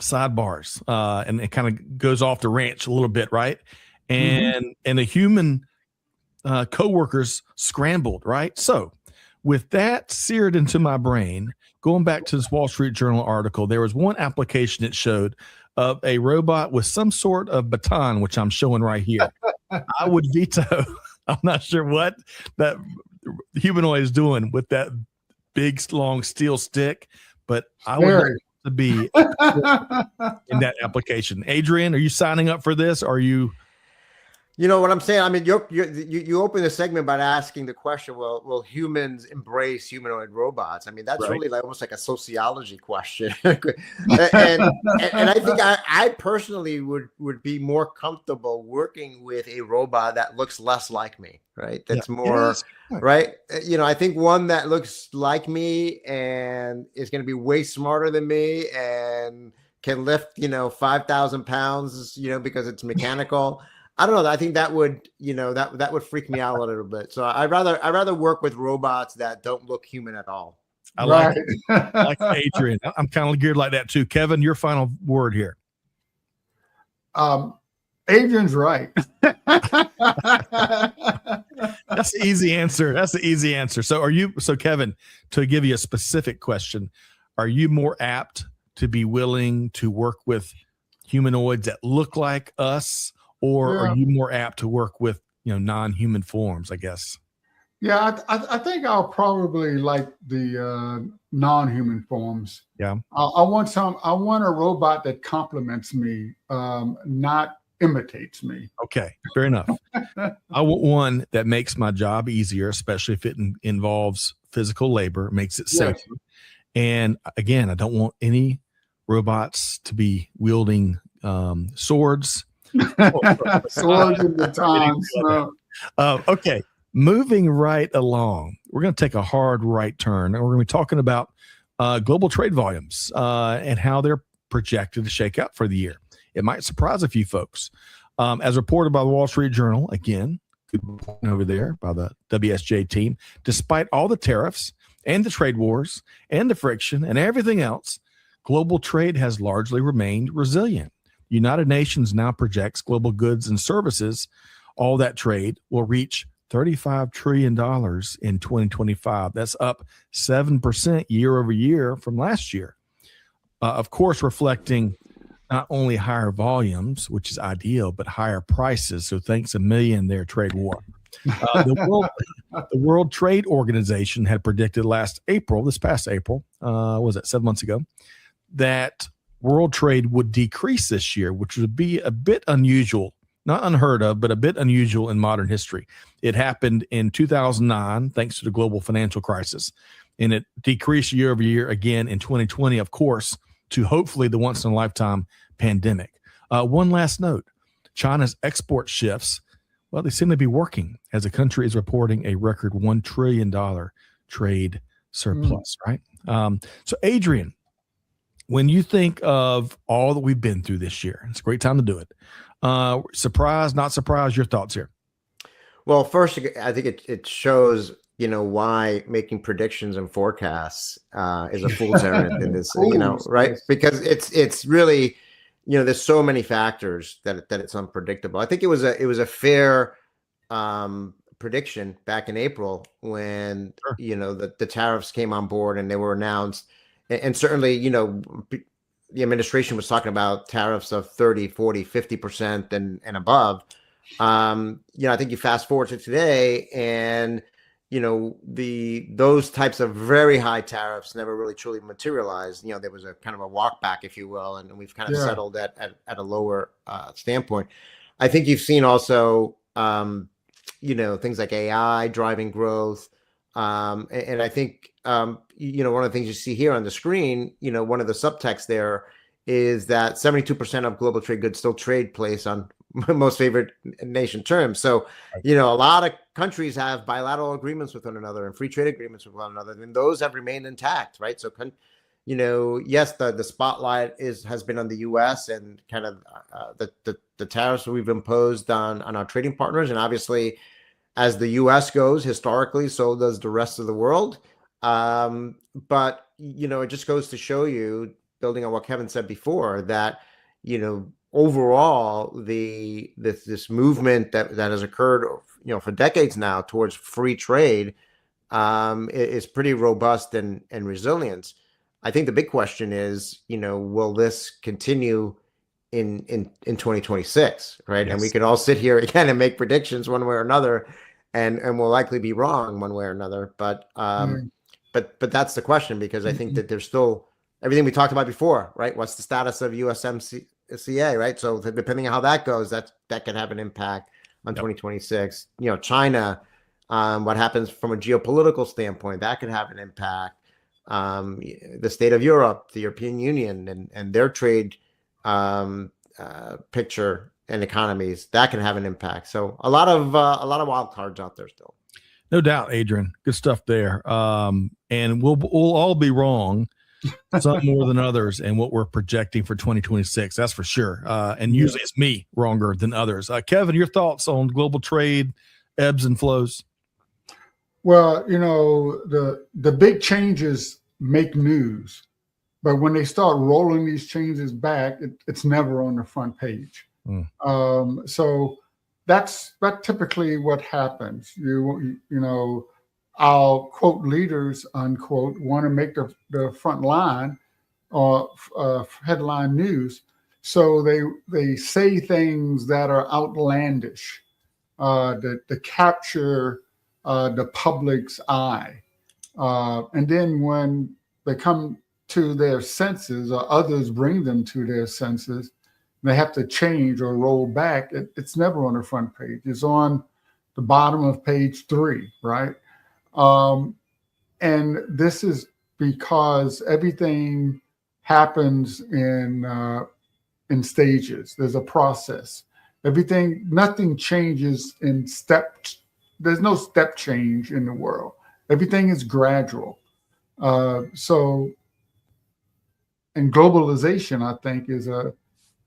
sidebars, and it kind of goes off the ranch a little bit, right? And the human coworkers scrambled, right? So with that seared into my brain, going back to this Wall Street Journal article, there was one application it showed of a robot with some sort of baton, which I'm showing right here. I would veto. I'm not sure what that humanoid is doing with that big, long steel stick, but I would like to be in that application. Adrian, are you signing up for this? Or are you? You know what I'm saying? I mean, you open the segment by asking the question, will humans embrace humanoid robots? I mean, that's really almost like a sociology question. and I think I personally would be more comfortable working with a robot that looks less like me, right? That's more, right? I think one that looks like me and is going to be way smarter than me and can lift, 5,000 pounds, because it's mechanical. I don't know. I think that would, that would freak me out a little bit. So I'd rather work with robots that don't look human at all. I like it. I like Adrian. I'm kind of geared like that too. Kevin, your final word here. Adrian's right. That's the easy answer. So Kevin, to give you a specific question, are you more apt to be willing to work with humanoids that look like us? Or are you more apt to work with, non-human forms, I guess? Yeah, I think I'll probably like the non-human forms. Yeah. I want a robot that complements me, not imitates me. Okay, fair enough. I want one that makes my job easier, especially if it involves physical labor, makes it safer. Yes. And again, I don't want any robots to be wielding swords. Swords and batons. No. Okay, moving right along, we're going to take a hard right turn, and we're going to be talking about global trade volumes and how they're projected to shake out for the year. It might surprise a few folks. As reported by the Wall Street Journal, again, good point over there by the WSJ team, despite all the tariffs and the trade wars and the friction and everything else, global trade has largely remained resilient. United Nations now projects global goods and services, all that trade, will reach $35 trillion in 2025. That's up 7% year over year from last year. Of course, reflecting not only higher volumes, which is ideal, but higher prices. So thanks a million there, trade war. The World Trade Organization had predicted this past April, was it 7 months ago, that world trade would decrease this year, which would be a bit unusual, not unheard of, but a bit unusual in modern history. It happened in 2009, thanks to the global financial crisis, and it decreased year over year again in 2020, of course, to hopefully the once-in-a-lifetime pandemic. One last note, China's export shifts, well, they seem to be working as the country is reporting a record $1 trillion trade surplus, right? So, Adrian, when you think of all that we've been through this year, it's a great time to do it. Surprised, not surprised, your thoughts here? Well, first, I think it shows, why making predictions and forecasts is a fool's errand in this, right? Because it's really, there's so many factors that it's unpredictable. I think it was a fair prediction back in April when, the tariffs came on board and they were announced. And certainly, the administration was talking about tariffs of 30, 40, 50% and above. I think you fast forward to today and, those types of very high tariffs never really truly materialized. There was a kind of a walk back, if you will, and we've kind of settled at a lower standpoint. I think you've seen also, things like AI driving growth. And I think, one of the things you see here on the screen, one of the subtexts there is that 72% of global trade goods still trade place on most favored nation terms. So, a lot of countries have bilateral agreements with one another and free trade agreements with one another, and those have remained intact, right? So, yes, the spotlight has been on the U.S. and kind of the tariffs we've imposed on our trading partners, and obviously, as the U.S. goes historically, so does the rest of the world. But, it just goes to show you, building on what Kevin said before, that, overall, this movement that has occurred, for decades now towards free trade is pretty robust and resilient. I think the big question is, will this continue in 2026, right? Yes. And we can all sit here again and make predictions one way or another, and we'll likely be wrong one way or another. But that's the question, because I think that there's still everything we talked about before, right? What's the status of USMCA, right? So depending on how that goes, that can have an impact on 2026. China, what happens from a geopolitical standpoint, that could have an impact. The state of Europe, the European Union, and their trade picture and economies, that can have an impact. So a lot of wild cards out there still. No doubt, Adrian. Good stuff there. And we'll all be wrong, some more than others, and what we're projecting for 2026. That's for sure. And usually it's me wronger than others. Kevin, your thoughts on global trade ebbs and flows? Well, the big changes make news, but when they start rolling these changes back, it's never on the front page. So that's typically what happens. Our quote leaders, unquote, want to make the front line or headline news. So they say things that are outlandish, that capture the public's eye. And then when they come to their senses, or others bring them to their senses, they have to change or roll back. It's never on the front page. It's on the bottom of page 3, right? And this is because everything happens in stages. There's a process. Nothing changes in steps. There's no step change in the world. Everything is gradual. And globalization, I think, is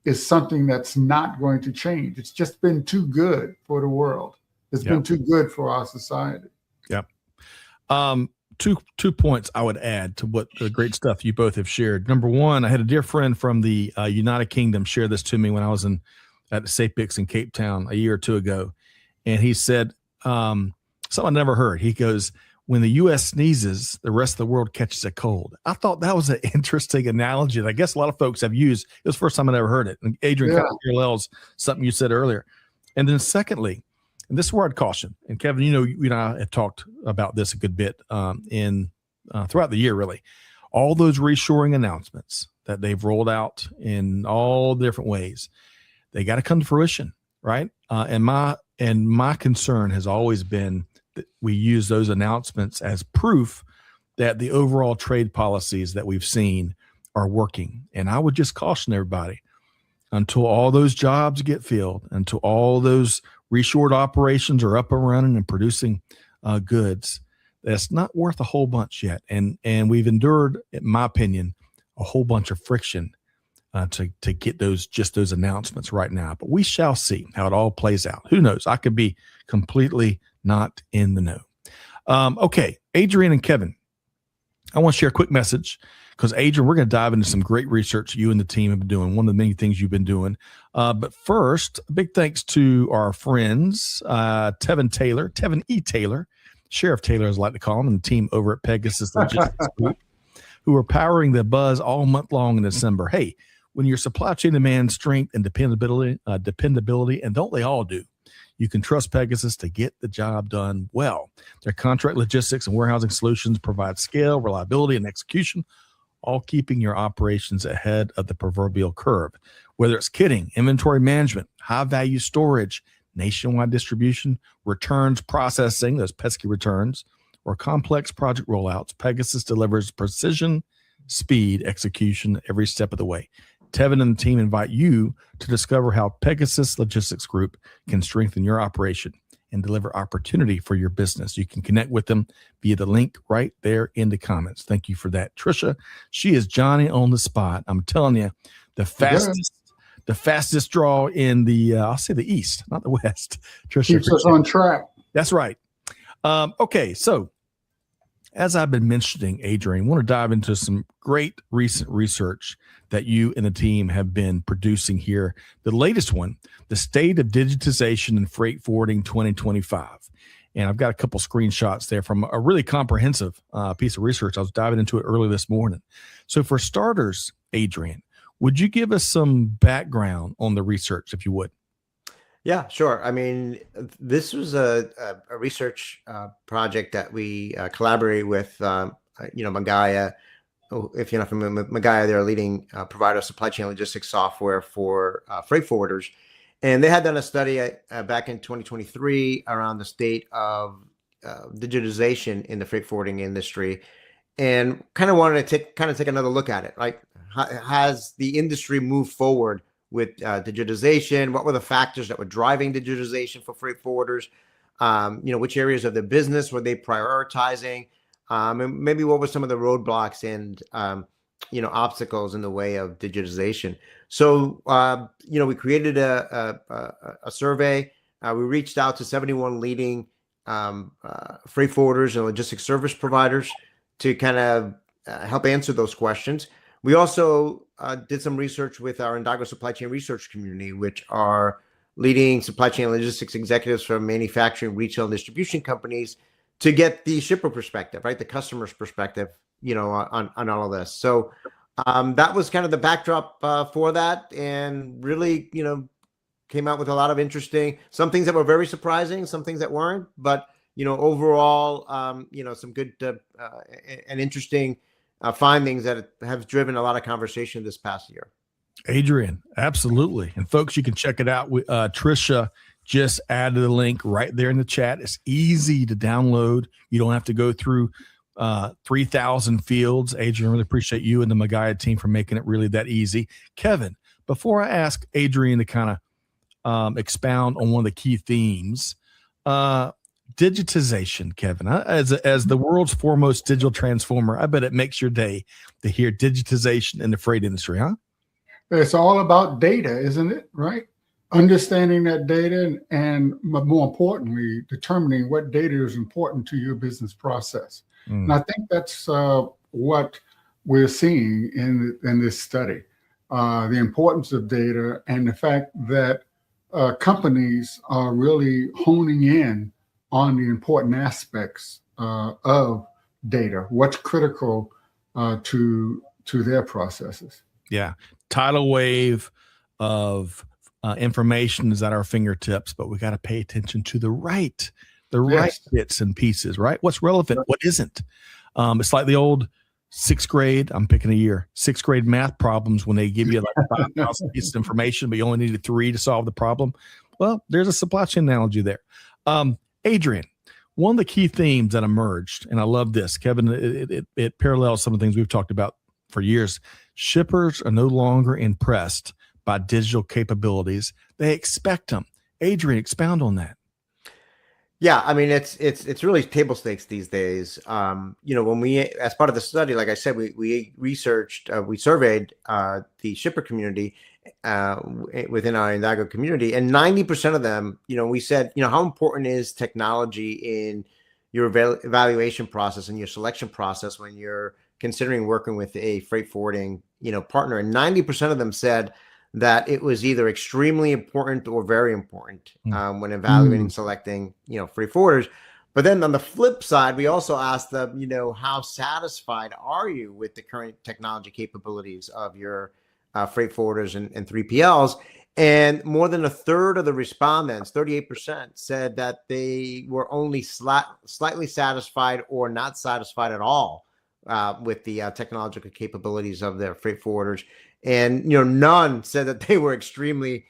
is something that's not going to change. It's just been too good for the world. It's been too good for our society. Yep. Two points I would add to what the great stuff you both have shared. Number one, I had a dear friend from the United Kingdom share this to me when I was at SAPIX in Cape Town a year or two ago. And he said, something I never heard. He goes, when the U.S. sneezes, the rest of the world catches a cold. I thought that was an interesting analogy that I guess a lot of folks have used. It was the first time I ever heard it. And Adrian, kind of parallels something you said earlier. And then secondly, and this is where I'd caution, and Kevin, you and I have talked about this a good bit throughout the year, really. All those reshoring announcements that they've rolled out in all different ways, they got to come to fruition, right? And my concern has always been that we use those announcements as proof that the overall trade policies that we've seen are working. And I would just caution everybody, until all those jobs get filled, until all those reshored operations are up and running and producing goods, that's not worth a whole bunch yet. And we've endured, in my opinion, a whole bunch of friction to get those announcements right now. But we shall see how it all plays out. Who knows? I could be completely not in the know. Okay, Adrian and Kevin, I want to share a quick message because, Adrian, we're going to dive into some great research you and the team have been doing, one of the many things you've been doing. But first, a big thanks to our friends, Tevin E. Taylor, Sheriff Taylor, as I like to call him, and the team over at Pegasus Logistics Group, who are powering the buzz all month long in December. Hey, when your supply chain demands strength and dependability, and don't they all do, you can trust Pegasus to get the job done well. Their contract logistics and warehousing solutions provide scale, reliability, and execution, all keeping your operations ahead of the proverbial curve. Whether it's kitting, inventory management, high-value storage, nationwide distribution, returns processing, those pesky returns, or complex project rollouts, Pegasus delivers precision, speed, execution every step of the way. Tevin and the team invite you to discover how Pegasus Logistics Group can strengthen your operation and deliver opportunity for your business. You can connect with them via the link right there in the comments. Thank you for that. Trisha, she is Johnny on the spot. I'm telling you, the fastest draw in the, I'll say the East, not the West. Trisha keeps us on track. That's right. Okay, so as I've been mentioning, Adrian, I want to dive into some great recent research that you and the team have been producing here. The latest one, the State of Digitization and Freight Forwarding 2025. And I've got a couple screenshots there from a really comprehensive piece of research. I was diving into it early this morning. So for starters, Adrian, would you give us some background on the research, if you would? Yeah, sure. I mean, this was a research project that we collaborated with, Magaya. If you're not familiar with Magaya, they're a leading provider of supply chain logistics software for freight forwarders. And they had done a study back in 2023 around the state of digitization in the freight forwarding industry, and kind of wanted to take another look at it. Like, has the industry moved forward with digitization? What were the factors that were driving digitization for freight forwarders? Which areas of the business were they prioritizing? And maybe what were some of the roadblocks and obstacles in the way of digitization? So we created a survey. We reached out to 71 leading freight forwarders and logistics service providers to kind of help answer those questions. We also did some research with our Indago supply chain research community, which are leading supply chain logistics executives from manufacturing, retail, and distribution companies, to get the shipper perspective, right? The customer's perspective, on all of this. So that was kind of the backdrop for that, and really, came out with a lot of interesting, some things that were very surprising, some things that weren't, but, overall, some good and interesting findings that have driven a lot of conversation this past year. Adrian, absolutely. And folks, you can check it out. Trisha just added the link right there in the chat. It's easy to download. You don't have to go through 3,000 fields. Adrian, really appreciate you and the Magaya team for making it really that easy. Kevin, before I ask Adrian to kind of expound on one of the key themes, digitization, Kevin, as the world's foremost digital transformer, I bet it makes your day to hear digitization in the freight industry, huh? It's all about data, isn't it? Right? Understanding that data and more importantly, determining what data is important to your business process. And I think that's what we're seeing in this study, the importance of data and the fact that companies are really honing in on the important aspects of data, what's critical to their processes. Yeah. Tidal wave of information is at our fingertips, but we got to pay attention to the right bits and pieces, right? What's relevant, what isn't. It's like the old sixth grade, I'm picking a year, sixth grade math problems when they give you like 5,000 pieces of information, but you only needed 3 to solve the problem. Well, there's a supply chain analogy there. Adrian, one of the key themes that emerged, and I love this, Kevin, it parallels some of the things we've talked about for years. Shippers are no longer impressed by digital capabilities. They expect them. Adrian, expound on that. Yeah, I mean, it's really table stakes these days. When we, as part of the study, like I said, we researched, we surveyed the shipper community within our Indago community, and 90% of them, we said, how important is technology in your evaluation process and your selection process when you're considering working with a freight forwarding, partner, and 90% of them said that it was either extremely important or very important when evaluating, selecting, freight forwarders. But then on the flip side, we also asked them, how satisfied are you with the current technology capabilities of your freight forwarders and 3PLs? And more than a third of the respondents, 38%, said that they were only slightly satisfied or not satisfied at all with the technological capabilities of their freight forwarders. And, none said that they were extremely,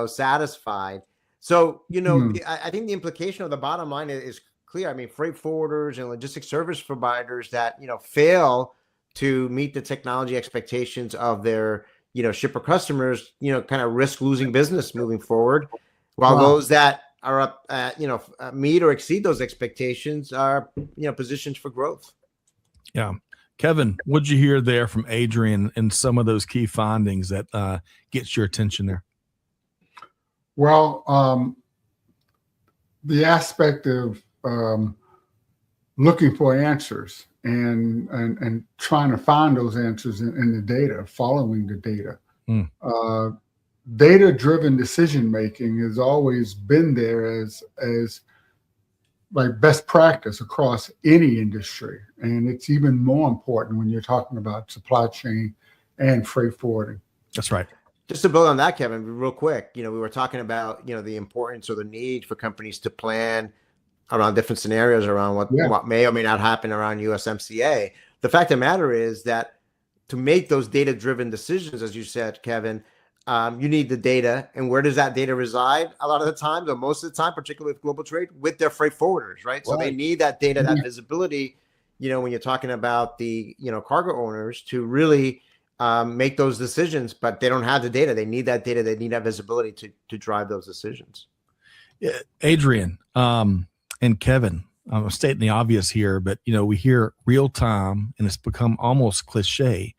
satisfied. So, I think the implication of the bottom line is clear. I mean, freight forwarders and logistics service providers that, fail to meet the technology expectations of their, shipper customers, kind of risk losing business moving forward, while those that are up, meet or exceed those expectations are, positioned for growth. Yeah. Kevin, what'd you hear there from Adrian and some of those key findings that gets your attention there? Well, the aspect of looking for answers and trying to find those answers in the data, following the data. Data-driven decision-making has always been there as like best practice across any industry. And it's even more important when you're talking about supply chain and freight forwarding. That's right. Just to build on that, Kevin, real quick, we were talking about, the importance or the need for companies to plan around different scenarios around what may or may not happen around USMCA. The fact of the matter is that to make those data-driven decisions, as you said, Kevin, you need the data. And where does that data reside? A lot of the times, or most of the time, particularly with global trade, with their freight forwarders, right? So they need that data, that visibility, when you're talking about the, cargo owners to really make those decisions, but they don't have the data. They need that data. They need that visibility to drive those decisions. Adrian and Kevin, I'm stating the obvious here, but, we hear real time and it's become almost cliche,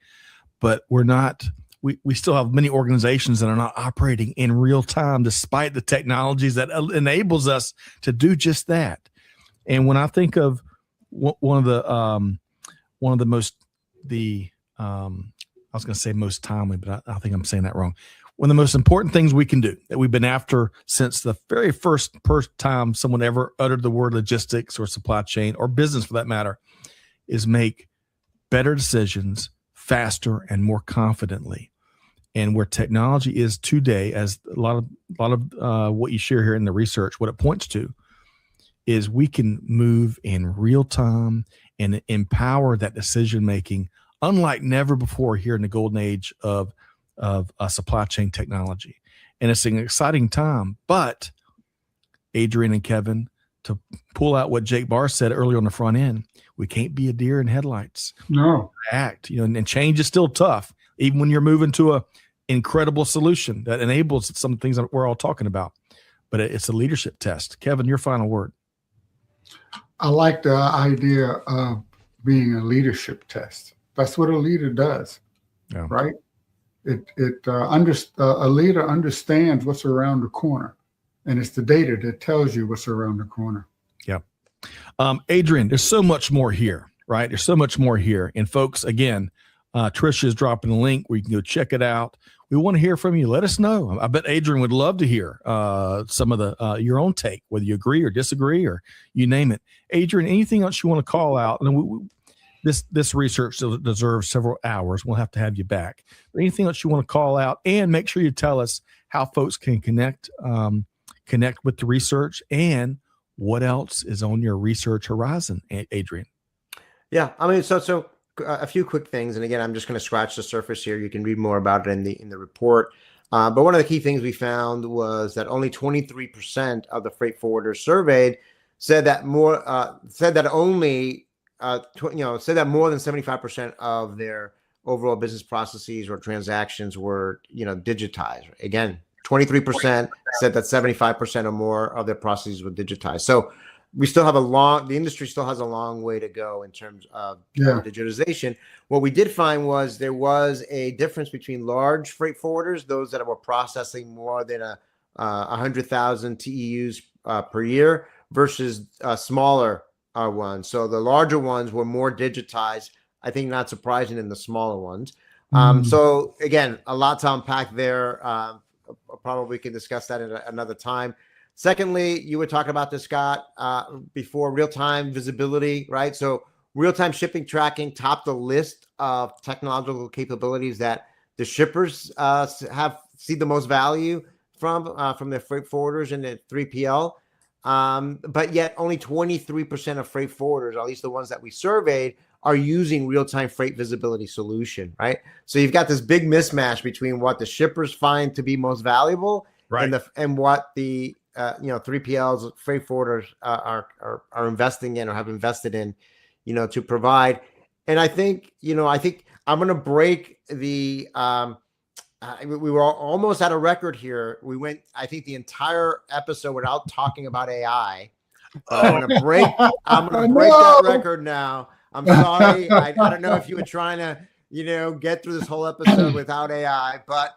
but we're not. We still have many organizations that are not operating in real time, despite the technologies that enables us to do just that. And when I think of one of the most I was going to say most timely, but I think I'm saying that wrong. One of the most important things we can do that we've been after since the very first time someone ever uttered the word logistics or supply chain or business for that matter is make better decisions faster and more confidently. And where technology is today, as a lot of what you share here in the research, what it points to is we can move in real time and empower that decision making, unlike never before here in the golden age of supply chain technology. And it's an exciting time. But Adrian and Kevin, to pull out what Jake Barr said earlier on the front end, we can't be a deer in headlights. No, act. And change is still tough, even when you're moving to a incredible solution that enables some of the things that we're all talking about. But it's a leadership test. Kevin, your final word. I like the idea of being a leadership test. That's what a leader does, right? A leader understands what's around the corner, and it's the data that tells you what's around the corner. Yeah. Adrian, there's so much more here, right? There's so much more here. And folks, again, Tricia is dropping a link where you can go check it out. We want to hear from you. Let us know. I bet Adrian would love to hear some of the your own take, whether you agree or disagree or you name it. Adrian, anything else you want to call out? And this research deserves several hours. We'll have to have you back. But anything else you want to call out? And make sure you tell us how folks can connect with the research and what else is on your research horizon, Adrian. Yeah, I mean, so a few quick things, and again, I'm just going to scratch the surface here. You can read more about it in the report. But one of the key things we found was that only 23% of the freight forwarders surveyed said that more than 75% of their overall business processes or transactions were digitized. Again, 23% said that 75% or more of their processes were digitized. So we still have the industry still has a long way to go in terms of digitization. What we did find was there was a difference between large freight forwarders, those that were processing more than 100,000 TEUs per year, versus smaller ones. So the larger ones were more digitized. I think not surprising in the smaller ones. So again, a lot to unpack there. Probably can discuss that at another time. Secondly, you were talking about this, Scott, before, real-time visibility, right? So real-time shipping tracking topped the list of technological capabilities that the shippers see the most value from their freight forwarders and the 3PL. But yet only 23% of freight forwarders, at least the ones that we surveyed, are using real-time freight visibility solution, right? So you've got this big mismatch between what the shippers find to be most valuable, right, and what the 3PLs, freight forwarders are investing in or have invested in, to provide. And I think I'm going to break the. We were almost at a record here. We went, I think, the entire episode without talking about AI. I'm going to break that record now. I'm sorry. I don't know if you were trying to, get through this whole episode without AI, but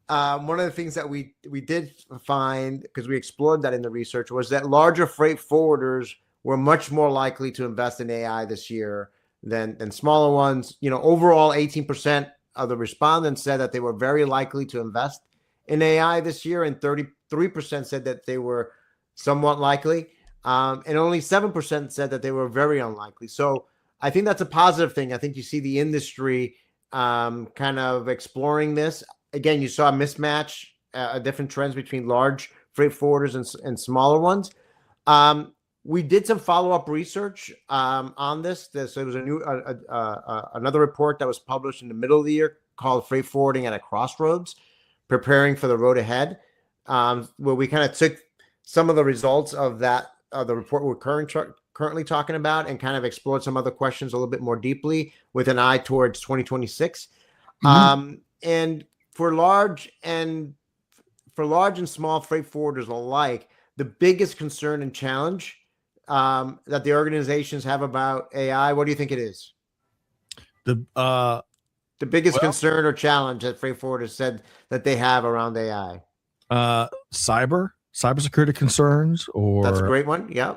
one of the things that we did find, because we explored that in the research, was that larger freight forwarders were much more likely to invest in AI this year than smaller ones. Overall, 18% of the respondents said that they were very likely to invest in AI this year, and 33% said that they were somewhat likely, and only 7% said that they were very unlikely. So I think that's a positive thing. I think you see the industry kind of exploring this. Again, you saw a mismatch, different trends between large freight forwarders and smaller ones. We did some follow-up research on this. So it was another report that was published in the middle of the year called "Freight Forwarding at a Crossroads: Preparing for the Road Ahead," where we kind of took some of the results of the report we're currently talking about and kind of explored some other questions a little bit more deeply with an eye towards 2026. And for large and small freight forwarders alike, the biggest concern and challenge that the organizations have about AI, what do you think it is? The biggest concern or challenge that freight forwarders said that they have around AI? Cybersecurity concerns, or that's a great one. Yeah.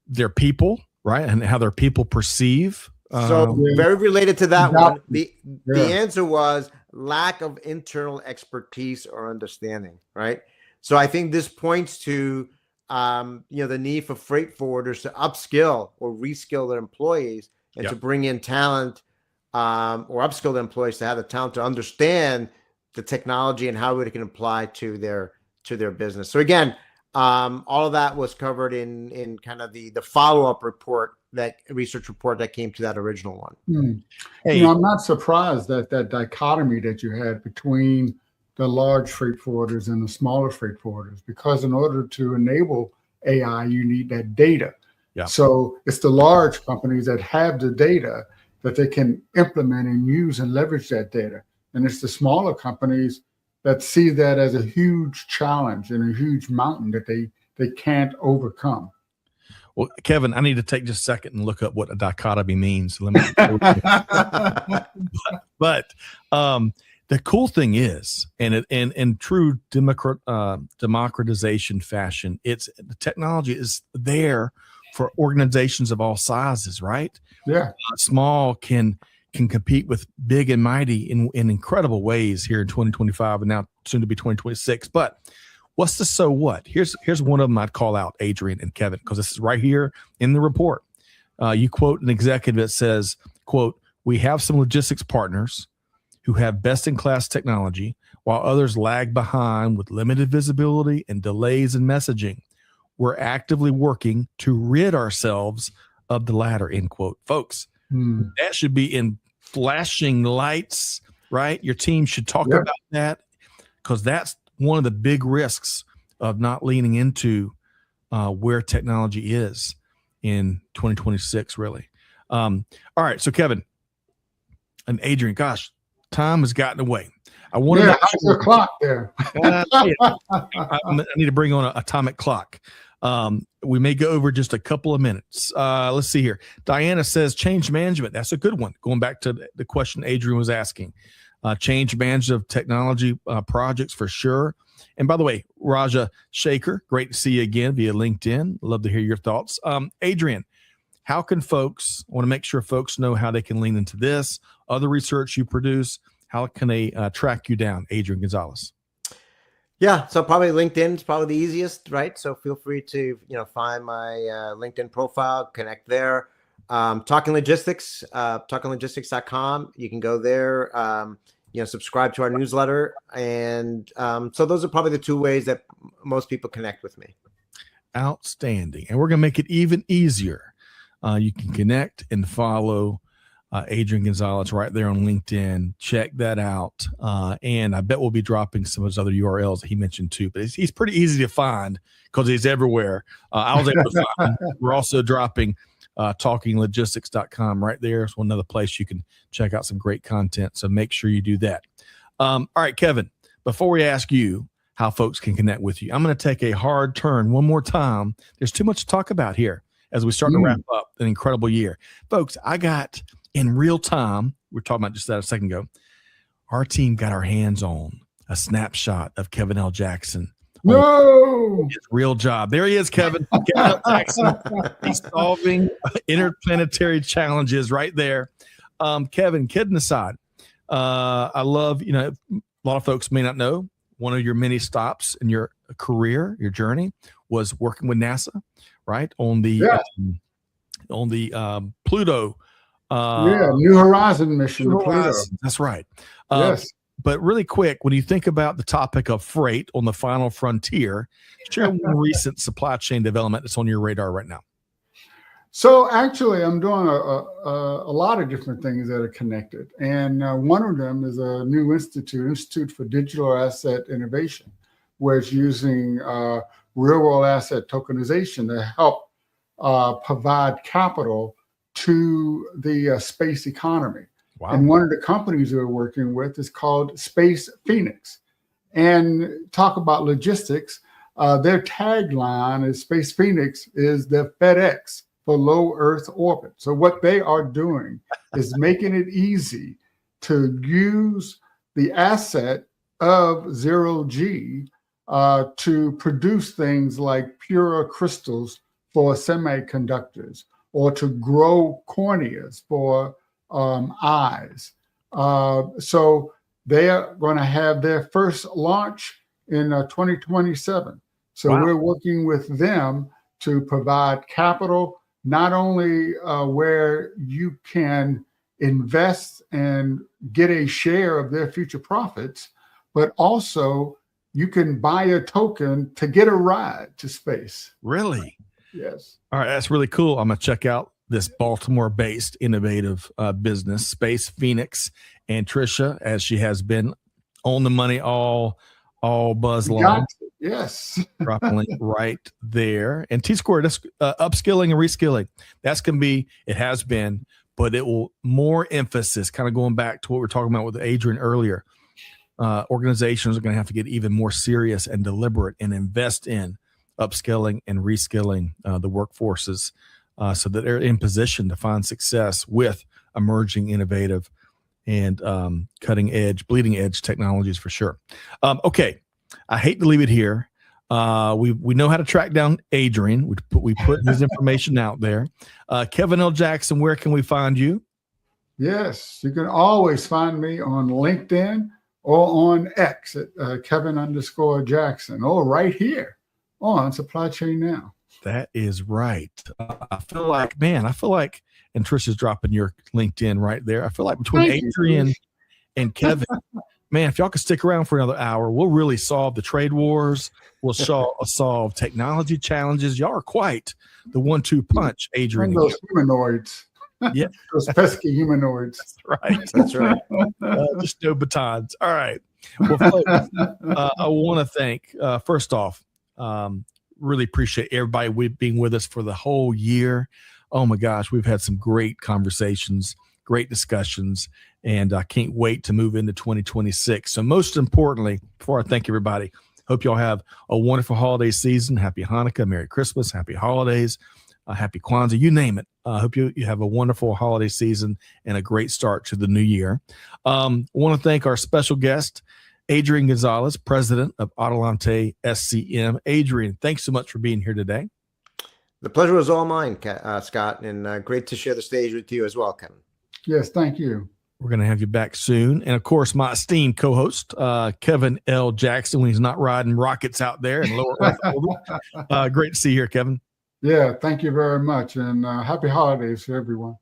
Their people, right, and how their people perceive. So very related to that one, the answer was lack of internal expertise or understanding, right? So I think this points to the need for freight forwarders to upskill or reskill their employees and to bring in talent or upskill their employees to have the talent to understand the technology and how it can apply to their business. So again, all of that was covered in kind of the follow-up report, that research report that came to that original one. Hey, I'm not surprised that dichotomy that you had between the large freight forwarders and the smaller freight forwarders, because in order to enable AI, you need that data. Yeah. So it's the large companies that have the data that they can implement and use and leverage that data. And it's the smaller companies that see that as a huge challenge and a huge mountain that they can't overcome. Well, Kevin, I need to take just a second and look up what a dichotomy means. Let me. But the cool thing is, and in true democratization fashion, the technology is there for organizations of all sizes, right? Yeah. Small can compete with big and mighty in incredible ways here in 2025 and now soon to be 2026. But what's the so what? Here's one of them I'd call out, Adrian and Kevin, because this is right here in the report. You quote an executive that says, quote, "We have some logistics partners who have best-in-class technology, while others lag behind with limited visibility and delays in messaging. We're actively working to rid ourselves of the latter," end quote. Folks, that should be in flashing lights, right? Your team should talk about that, because that's one of the big risks of not leaning into where technology is in 2026, really. All right, so Kevin and Adrian, gosh, time has gotten away. I want to how's your clock there? I need to bring on an atomic clock. We may go over just a couple of minutes. Let's see here. Diana says change management. That's a good one. Going back to the question Adrian was asking. Change management of technology projects for sure. And by the way, Raja Shaker, great to see you again via LinkedIn. Love to hear your thoughts. Adrian, how can folks, I want to make sure folks know how they can lean into this, other research you produce, how can they track you down, Adrian Gonzalez? Yeah, so probably LinkedIn is probably the easiest, right? So feel free to, find my LinkedIn profile, connect there. Talking Logistics, talkinglogistics.com. You can go there, subscribe to our newsletter. And so those are probably the two ways that most people connect with me. Outstanding. And we're going to make it even easier. You can connect and follow Adrian Gonzalez right there on LinkedIn. Check that out. And I bet we'll be dropping some of those other URLs that he mentioned too, but he's pretty easy to find because he's everywhere. I was able to find him. We're also dropping talkinglogistics.com right there. It's one other place you can check out some great content. So make sure you do that. All right, Kevin, before we ask you how folks can connect with you, I'm going to take a hard turn one more time. There's too much to talk about here as we start to wrap up an incredible year. Folks, I got in real time, we were talking about just that a second ago, our team got our hands on a snapshot of Kevin L. Jackson. No, his real job. There he is, Kevin. Kevin L. Jackson. He's solving interplanetary challenges right there. Kevin, kidding aside, I love, a lot of folks may not know, one of your many stops in your career, your journey, was working with NASA, right? On the Pluto. New Horizon mission. Pluto. That's right. Yes. But really quick, when you think about the topic of freight on the final frontier, share one recent supply chain development that's on your radar right now. So actually, I'm doing a lot of different things that are connected. And one of them is a new Institute for Digital Asset Innovation, where it's using real-world asset tokenization to help provide capital to the space economy. Wow. And one of the companies we're working with is called Space Phoenix. And talk about logistics, their tagline is Space Phoenix is the FedEx for low Earth orbit. So what they are doing is making it easy to use the asset of zero G to produce things like pure crystals for semiconductors, or to grow corneas for eyes. So they are going to have their first launch in 2027. So we're working with them to provide capital, not only where you can invest and get a share of their future profits, but also you can buy a token to get a ride to space. Really? Yes. All right. That's really cool. I'm going to check out this Baltimore-based innovative business, Space Phoenix, and Trisha, as she has been on the money all buzz long. Yes. Drop a link right there. And T-Squared, upskilling and reskilling. That's going to be, it has been, but it will more emphasis, kind of going back to what we were talking about with Adrian earlier. Organizations are going to have to get even more serious and deliberate and invest in upskilling and reskilling the workforces so that they're in position to find success with emerging innovative and cutting edge, bleeding edge technologies for sure. Okay, I hate to leave it here. We know how to track down Adrian. We put his information out there. Kevin L. Jackson, where can we find you? Yes, you can always find me on LinkedIn or on X at Kevin_Jackson, or right here on Supply Chain Now. That is right. I feel like, and Trisha's dropping your LinkedIn right there. I feel like between Adrian and Kevin, man, if y'all could stick around for another hour, we'll really solve the trade wars. We'll solve technology challenges. Y'all are quite the 1-2 punch, Adrian. And those humanoids. Yeah. Those pesky humanoids. That's right. That's right. Just no batons. All right. Well, folks, I want to thank, first off, really appreciate everybody being with us for the whole year. Oh my gosh, we've had some great conversations, great discussions, and I can't wait to move into 2026. So most importantly, before I thank everybody, hope y'all have a wonderful holiday season. Happy Hanukkah, Merry Christmas, Happy Holidays, Happy Kwanzaa, you name it. I hope you have a wonderful holiday season and a great start to the new year. I want to thank our special guest, Adrian Gonzalez, president of Adelante SCM. Adrian, thanks so much for being here today. The pleasure was all mine, Scott, and great to share the stage with you as well, Kevin. Yes, thank you. We're going to have you back soon. And, of course, my esteemed co-host, Kevin L. Jackson, when he's not riding rockets out there in lower Earth. Great to see you here, Kevin. Yeah, thank you very much, and happy holidays to everyone.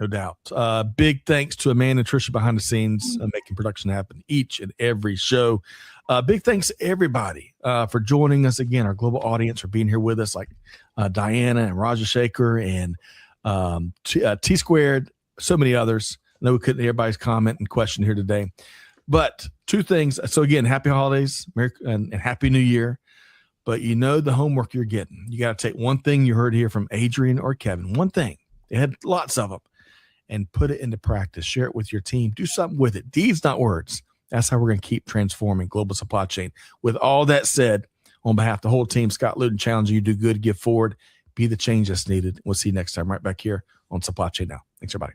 No doubt. Big thanks to Amanda and Tricia behind the scenes, making production happen each and every show. Big thanks to everybody for joining us again, our global audience, for being here with us, like Diana and Raja Shaker and T Squared, so many others. I know we couldn't hear everybody's comment and question here today. But two things. So, again, happy holidays and happy new year. But you know the homework you're getting. You got to take one thing you heard here from Adrian or Kevin, one thing. They had lots of them. And put it into practice. Share it with your team. Do something with it. Deeds, not words. That's how we're going to keep transforming global supply chain. With all that said, on behalf of the whole team, Scott Luton challenging you to do good, give forward, be the change that's needed. We'll see you next time right back here on Supply Chain Now. Thanks, everybody.